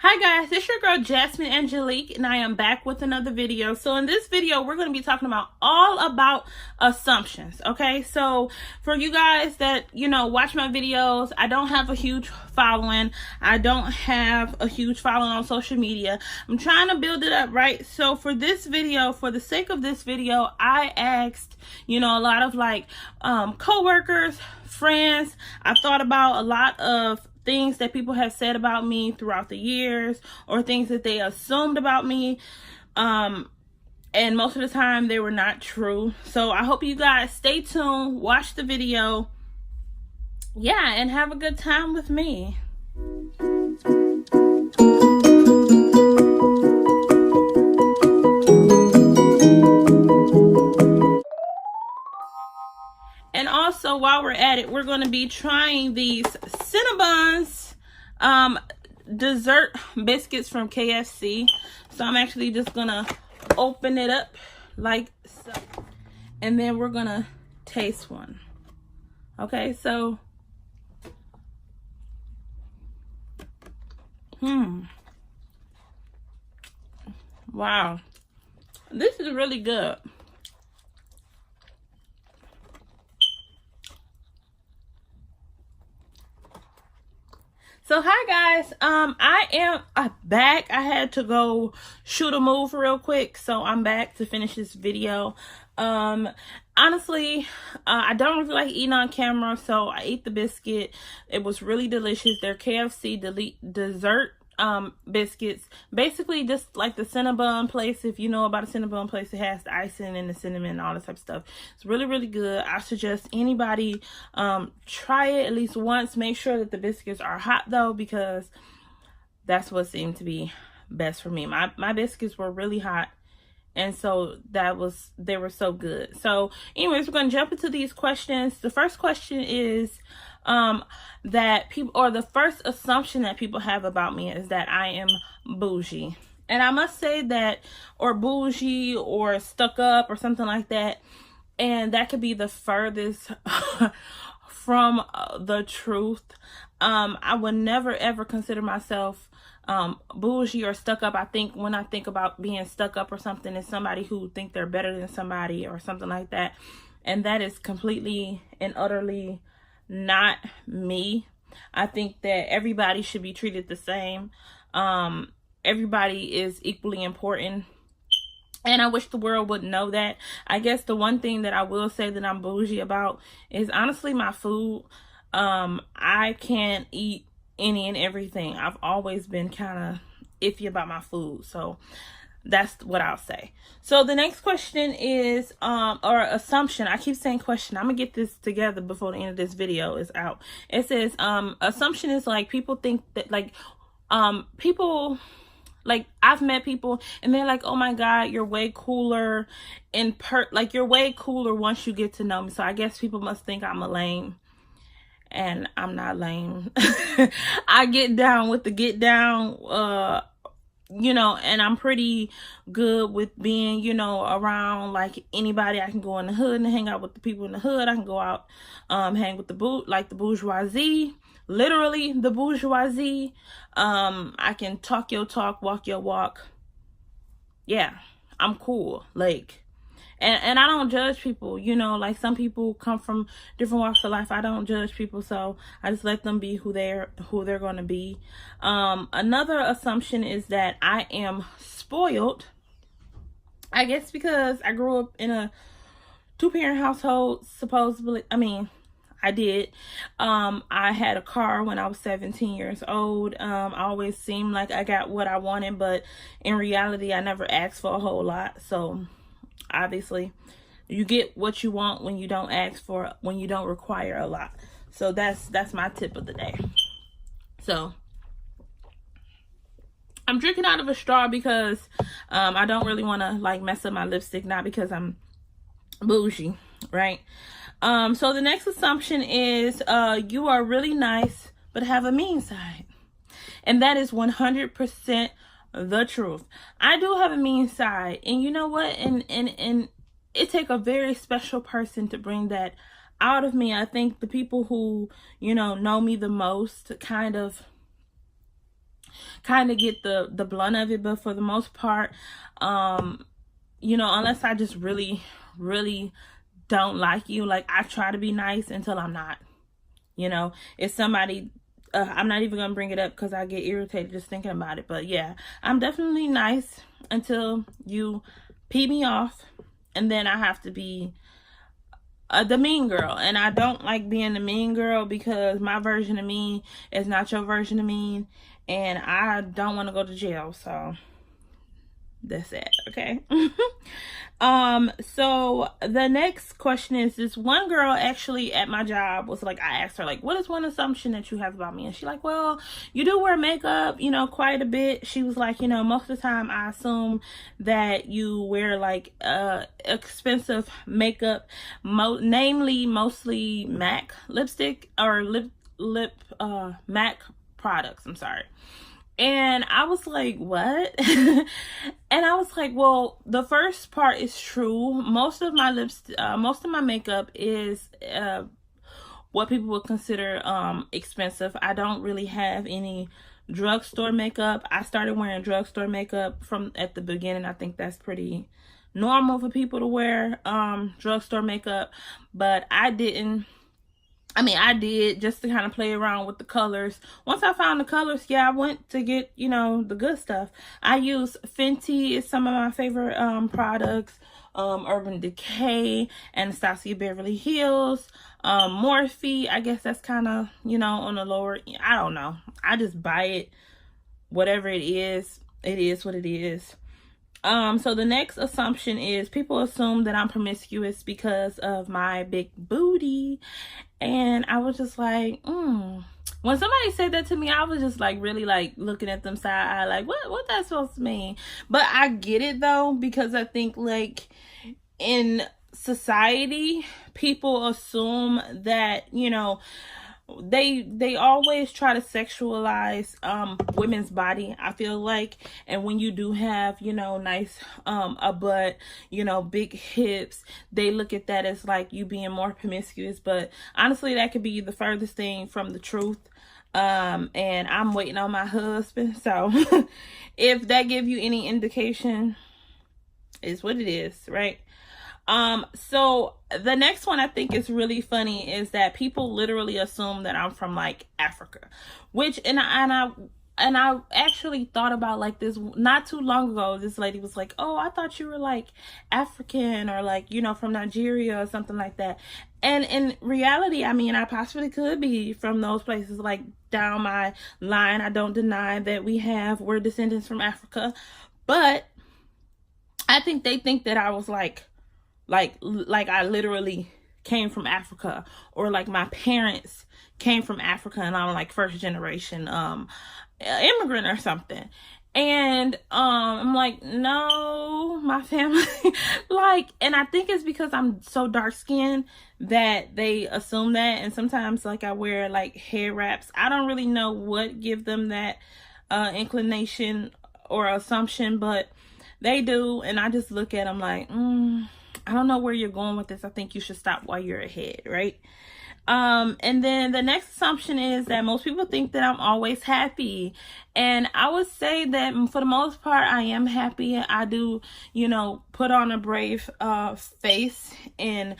Hi guys, it's your girl Jasmine Angelique, and I am back with another video. So in this video, we're going to be talking about all about assumptions. Okay, so for you guys that watch my videos, I don't have a huge following. I don't have a huge following on social media. I'm trying to build it up, right? So for this video, for the sake of this video, I asked a lot of co-workers, friends. I thought about a lot of things that people have said about me throughout the years, or things that they assumed about me, and most of the time they were not true. So I hope you guys stay tuned, watch the video, and have a good time with me. And also, while we're at it, we're going to be trying these Cinnabons dessert biscuits from KFC. So I'm actually just going to open it up like so. And then we're going to taste one. Okay, so. Wow. This is really good. So hi guys, I am back. I had to go shoot a move real quick, so I'm back to finish this video. Honestly, I don't really like eating on camera, so I ate the biscuit. It was really delicious. They're KFC dessert biscuits, basically just like the Cinnabon place. If you know about a Cinnabon place, it has the icing and the cinnamon and all this type of stuff. It's really, really good. I suggest anybody try it at least once. Make sure that the biscuits are hot though, because that's what seemed to be best for me. My biscuits were really hot, and so they were so good. So anyways, we're going to jump into these questions. The first question is that people, or the first assumption that people have about me, is that I am bougie. And I must say that, or bougie, or stuck up, or something like that. And that could be the furthest from the truth. I would never ever consider myself bougie or stuck up. I think when I think about being stuck up or something, it's somebody who think they're better than somebody or something like that. And that is completely and utterly not me. I think that everybody should be treated the same. Everybody is equally important, and I wish the world would know that. I guess the one thing that I will say that I'm bougie about is honestly my food. I can't eat any and everything. I've always been kind of iffy about my food, so that's what I'll say. So the next question is or assumption. I keep saying question. I'm gonna get this together before the end of this video is out. It says assumption is like people think that people, like I've met people and they're like, oh my god, you're way cooler you're way cooler once you get to know me. So I guess people must think I'm a lame, and I'm not lame. I get down with the get down, and I'm pretty good with being, around like anybody. I can go in the hood and hang out with the people in the hood. I can go out, hang with the bourgeoisie, literally the bourgeoisie. I can talk your talk, walk your walk. Yeah, I'm cool. And I don't judge people, like some people come from different walks of life. I don't judge people, so I just let them be who they're going to be. Another assumption is that I am spoiled. I guess because I grew up in a 2-parent household, supposedly. I mean, I did. I had a car when I was 17 years old. I always seemed like I got what I wanted, but in reality, I never asked for a whole lot. So obviously you get what you want when you don't ask for, when you don't require a lot. So that's my tip of the day. So I'm drinking out of a straw because I don't really want to mess up my lipstick, not because I'm bougie, right? So the next assumption is you are really nice but have a mean side. And that is 100% the truth. I do have a mean side, and you know what? And it take a very special person to bring that out of me. I think the people who, know me the most kind of kind of get the blunt of it. But for the most part, you know, unless I just really don't like you, like, I try to be nice until I'm not. You know, if somebody, I'm not even gonna bring it up because I get irritated just thinking about it. But yeah, I'm definitely nice until you pee me off, and then I have to be the mean girl. And I don't like being the mean girl, because my version of mean is not your version of mean, and I don't want to go to jail. So that's it. Okay. So the next question is, this one girl actually at my job was like, I asked her, like, what is one assumption that you have about me? And she's like, well, you do wear makeup, you know, quite a bit. She was like, you know, most of the time I assume that you wear like expensive makeup, namely mostly MAC lipstick, or MAC products. I'm sorry. And I was like, what? And I was like, well, the first part is true. Most of my most of my makeup is what people would consider expensive. I don't really have any drugstore makeup. I started wearing drugstore makeup from at the beginning. I think that's pretty normal for people to wear drugstore makeup, but I didn't. I mean, I did, just to kind of play around with the colors. Once I found the colors, yeah, I went to get, you know, the good stuff. I use Fenty, is some of my favorite products. Urban Decay, Anastasia Beverly Hills, Morphe. I guess that's kind of, you know, on the lower. I don't know. I just buy it. Whatever it is what it is. So the next assumption is, people assume that I'm promiscuous because of my big booty. And I was just like, when somebody said that to me, I was just like really like looking at them side eye, like, what that's supposed to mean? But I get it though, because I think like in society, people assume that, you know, they always try to sexualize women's body, I feel like. And when you do have, you know, nice a butt, you know, big hips, they look at that as like you being more promiscuous. But honestly, that could be the furthest thing from the truth. And I'm waiting on my husband, so if that give you any indication, is what it is, right? So the next one I think is really funny is that people literally assume that I'm from like Africa, which, and I actually thought about like this not too long ago. This lady was like, oh, I thought you were like African, or like, you know, from Nigeria or something like that. And in reality, I mean, I possibly could be from those places, like down my line. I don't deny that we're descendants from Africa, but I think they think that I was like I literally came from Africa, or like my parents came from Africa and I'm like first generation immigrant or something. And I'm like, no, my family like, and I think it's because I'm so dark skinned that they assume that. And sometimes like I wear like hair wraps. I don't really know what give them that inclination or assumption, but they do. And I just look at them like, I don't know where you're going with this. I think you should stop while you're ahead, right? And then the next assumption is that most people think that I'm always happy. And I would say that for the most part, I am happy. I do, you know, put on a brave face, and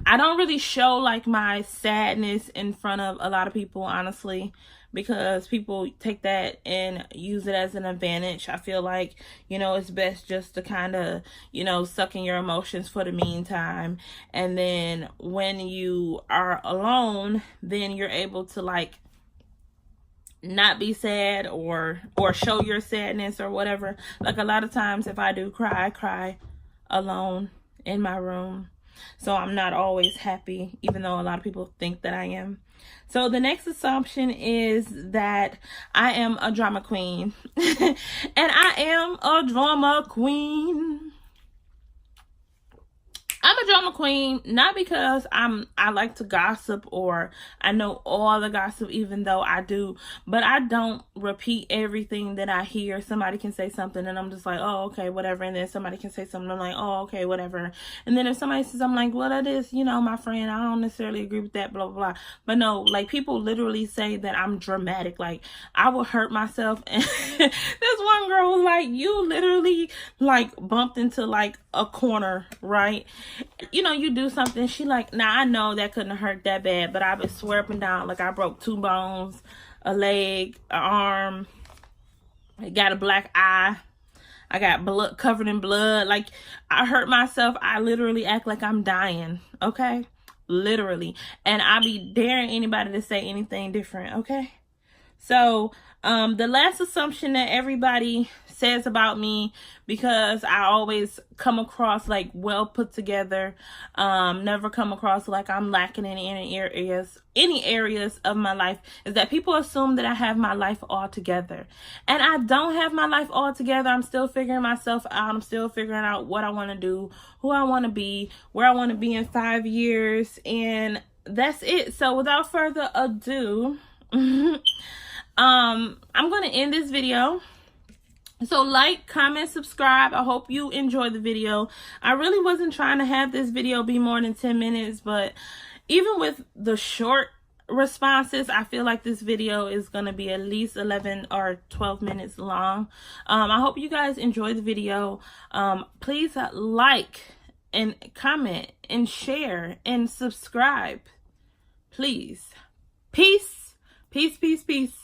I don't really show like my sadness in front of a lot of people, honestly, because people take that and use it as an advantage. I feel like, you know, it's best just to kind of, you know, suck in your emotions for the meantime. And then when you are alone, then you're able to like not be sad or show your sadness or whatever. Like a lot of times if I do cry, I cry alone in my room. So I'm not always happy, even though a lot of people think that I am. So the next assumption is that I am a drama queen. And I am a drama queen. I'm a drama queen, not because I like to gossip or I know all the gossip, even though I do, but I don't repeat everything that I hear. Somebody can say something and I'm just like, oh, okay, whatever. And then somebody can say something, I'm like, oh, okay, whatever. And then if somebody says, I'm like, well, that is, you know, my friend, I don't necessarily agree with that, blah, blah, blah. But no, like, people literally say that I'm dramatic. Like, I will hurt myself. And this one girl was like, you literally, like, bumped into, like, a corner, right? You know, you do something, she like, now I know that couldn't have hurt that bad, but I've been swearing down, like, I broke 2 bones, a leg, an arm, I got a black eye, I got blood covered in blood, like, I hurt myself. I literally act like I'm dying, okay? Literally. And I be daring anybody to say anything different, okay? So, the last assumption that everybody says about me, because I always come across like well put together, never come across like I'm lacking in any areas of my life, is that people assume that I have my life all together. And I don't have my life all together. I'm still figuring myself out. I'm still figuring out what I want to do, who I want to be, where I want to be in 5 years, and that's it. So without further ado, I'm going to end this video. So like, comment, subscribe. I hope you enjoyed the video. I really wasn't trying to have this video be more than 10 minutes, but even with the short responses, I feel like this video is going to be at least 11 or 12 minutes long. I hope you guys enjoyed the video. Please like and comment and share and subscribe. Please. Peace. Peace, peace, peace.